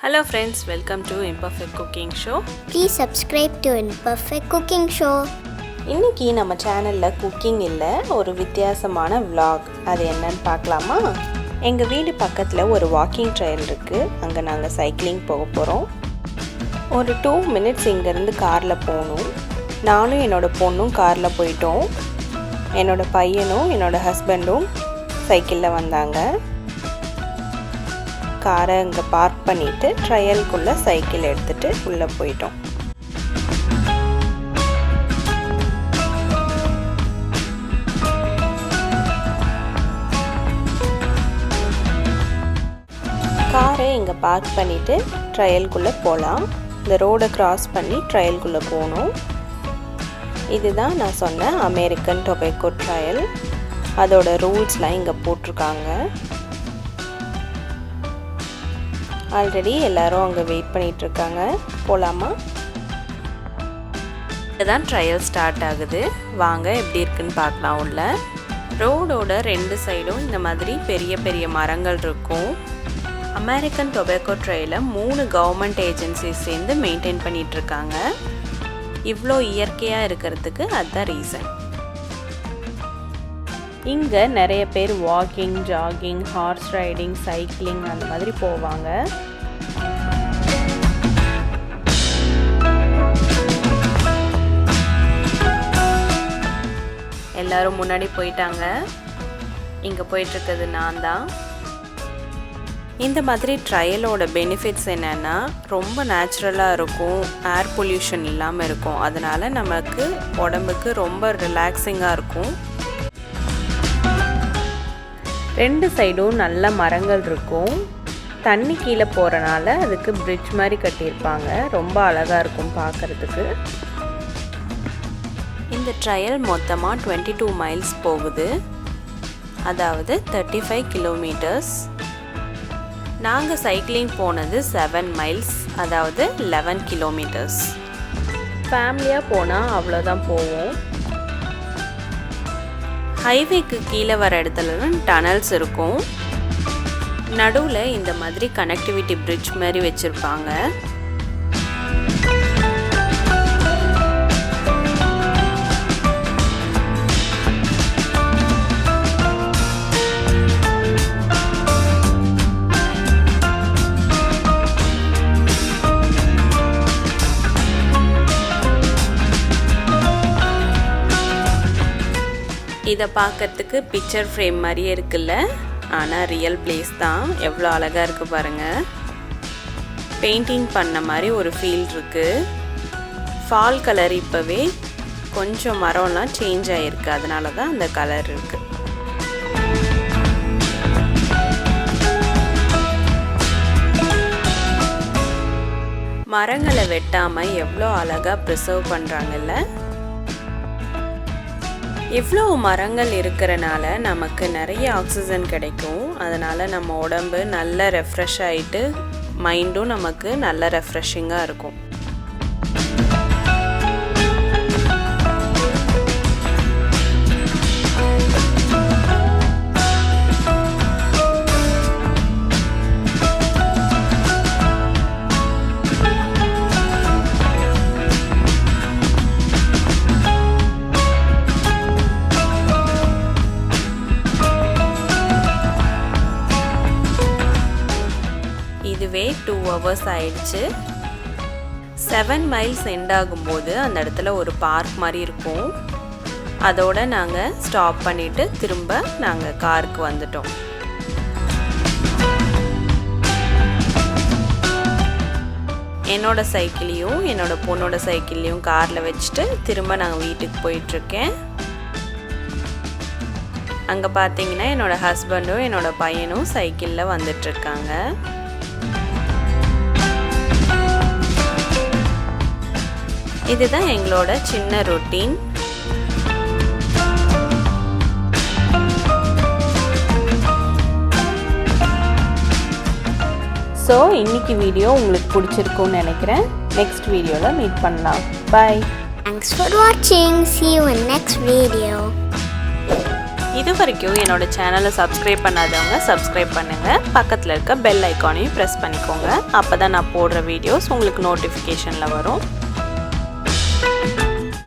Hello friends, welcome to Imperfect Cooking Show. Please subscribe to Imperfect Cooking Show. இன்னைக்கு நம்ம சேனலில் cooking இல்லை, ஒரு வித்தியாசமான vlog. அது என்னன்னு பார்க்கலாமா? எங்கள் வீடு பக்கத்தில் ஒரு வாக்கிங் ட்ரையல் இருக்குது. அங்கே நாங்கள் சைக்கிளிங் போக போகிறோம். ஒரு 2 minutes இங்கேருந்து காரில் போகணும். நானும் என்னோடய பொண்ணும் காரில் போயிட்டோம். என்னோடய பையனும் என்னோடய ஹஸ்பண்டும் சைக்கிளில் வந்தாங்க. காரை இங்கே பார்க் பண்ணிவிட்டு ட்ரையலுக்குள்ளே சைக்கிள் எடுத்துகிட்டு உள்ளே போயிட்டோம். காரை இங்கே பார்க் பண்ணிவிட்டு ட்ரையலுக்குள்ளே போகலாம். இந்த ரோடை க்ராஸ் பண்ணி ட்ரையலுக்குள்ளே போகணும். இதுதான் நான் சொன்ன அமெரிக்கன் டொபேக்கோ ட்ரையல். அதோட ரூல்ஸ்லாம் இங்கே போட்டிருக்காங்க. ஆல்ரெடி எல்லாரும் அங்கே வெயிட் பண்ணிகிட்ருக்காங்க. போகலாமா? இதுதான் ட்ரையல் ஸ்டார்ட் ஆகுது. வாங்க எப்படி இருக்குன்னு பார்க்கலாம். உள்ள ரோடோட 2 சைடும் இந்த மாதிரி பெரிய பெரிய மரங்கள் இருக்கும். அமெரிக்கன் டொபேக்கோ ட்ரையலை 3 கவர்மெண்ட் ஏஜென்சிஸ் சேர்ந்து மெயின்டைன் பண்ணிகிட்ருக்காங்க. இவ்வளோ இயற்கையாக இருக்கிறதுக்கு அதுதான் ரீசன். இங்கே நிறைய பேர் walking, jogging, horse riding, cycling அந்த மாதிரி போவாங்க. எல்லாரும் முன்னாடி போயிட்டாங்க. இங்கே போயிட்டுருக்கிறது நான் தான். இந்த மாதிரி ட்ரையலோட பெனிஃபிட்ஸ் என்னென்னா, ரொம்ப நேச்சுரலாக இருக்கும், ஏர் பொல்யூஷன் இல்லாமல் இருக்கும். அதனால் நமக்கு உடம்புக்கு ரொம்ப ரிலாக்ஸிங்காக இருக்கும். 2 சைடும் நல்ல மரங்கள் இருக்கும். தண்ணி கீழே போகிறனால அதுக்கு பிரிட்ஜ் மாதிரி கட்டியிருப்பாங்க. ரொம்ப அழகாக இருக்கும் பார்க்குறதுக்கு. இந்த ட்ரையல் மொத்தமாக 22 miles போகுது, அதாவது 35 kilometers. நாங்கள் சைக்கிளிங் போனது 7 miles, அதாவது 11 kilometers. ஃபேமிலியாக போனால் அவ்வளோதான் போவோம். ஹைவேக்கு கீழே வர இடத்துலலாம் டனல்ஸ் இருக்கும். நடுவில் இந்த மாதிரி கனெக்டிவிட்டி பிரிட்ஜ் மாதிரி வச்சுருப்பாங்க. இதை பார்க்கறதுக்கு பிக்சர் ஃப்ரேம் மாதிரியே இருக்குல்ல, ஆனால் ரியல் பிளேஸ் தான். எவ்வளோ அழகாக இருக்குது பாருங்கள். பெயிண்டிங் பண்ண மாதிரி ஒரு ஃபீல் இருக்குது. ஃபால் கலர் இப்போவே கொஞ்சம் மரம்லாம் சேஞ்ச் ஆகிருக்கு, அதனால தான் அந்த கலர் இருக்குது. மரங்களை வெட்டாமல் எவ்வளோ அழகாக ப்ரிசர்வ் பண்ணுறாங்கல்ல. இவ்வளோ மரங்கள் இருக்கிறனால நமக்கு நிறைய ஆக்சிஜன் கிடைக்கும். அதனால் நம்ம உடம்பு நல்ல ரெஃப்ரெஷ் ஆகிட்டு மைண்டும் நமக்கு நல்ல ரெஃப்ரெஷிங்காக இருக்கும். இதுவே 2 hours ஆயிடுச்சு. 7 miles எண்ட் ஆகும்போது அந்த இடத்துல ஒரு பார்க் மாதிரி இருக்கும். அதோடு நாங்கள் ஸ்டாப் பண்ணிவிட்டு திரும்ப நாங்கள் காருக்கு வந்துட்டோம். என்னோட சைக்கிளையும் என்னோட பொண்ணோட சைக்கிளையும் காரில் வச்சுட்டு திரும்ப நாங்கள் வீட்டுக்கு போயிட்டுருக்கேன். அங்கே பார்த்தீங்கன்னா என்னோடய ஹஸ்பண்டும் என்னோட பையனும் சைக்கிளில் வந்துட்டுருக்காங்க. இதுதான் எங்களோட சின்ன ரொட்டீன். ஸோ இன்னைக்கு வீடியோ உங்களுக்கு பிடிச்சிருக்கும்னு நினைக்கிறேன். நெக்ஸ்ட் வீடியோவில் மீட் பண்ணலாம். பாய். Thanks for watching. See you in next video. இது வரைக்கும் என்னோட சேனலை சப்ஸ்கிரைப் பண்ணாதவங்க சப்ஸ்கிரைப் பண்ணுங்கள். பக்கத்தில் இருக்க பெல் ஐக்கானையும் ப்ரெஸ் பண்ணிக்கோங்க. அப்போ தான் நான் போடுற வீடியோஸ் உங்களுக்கு நோட்டிஃபிகேஷனில் வரும்.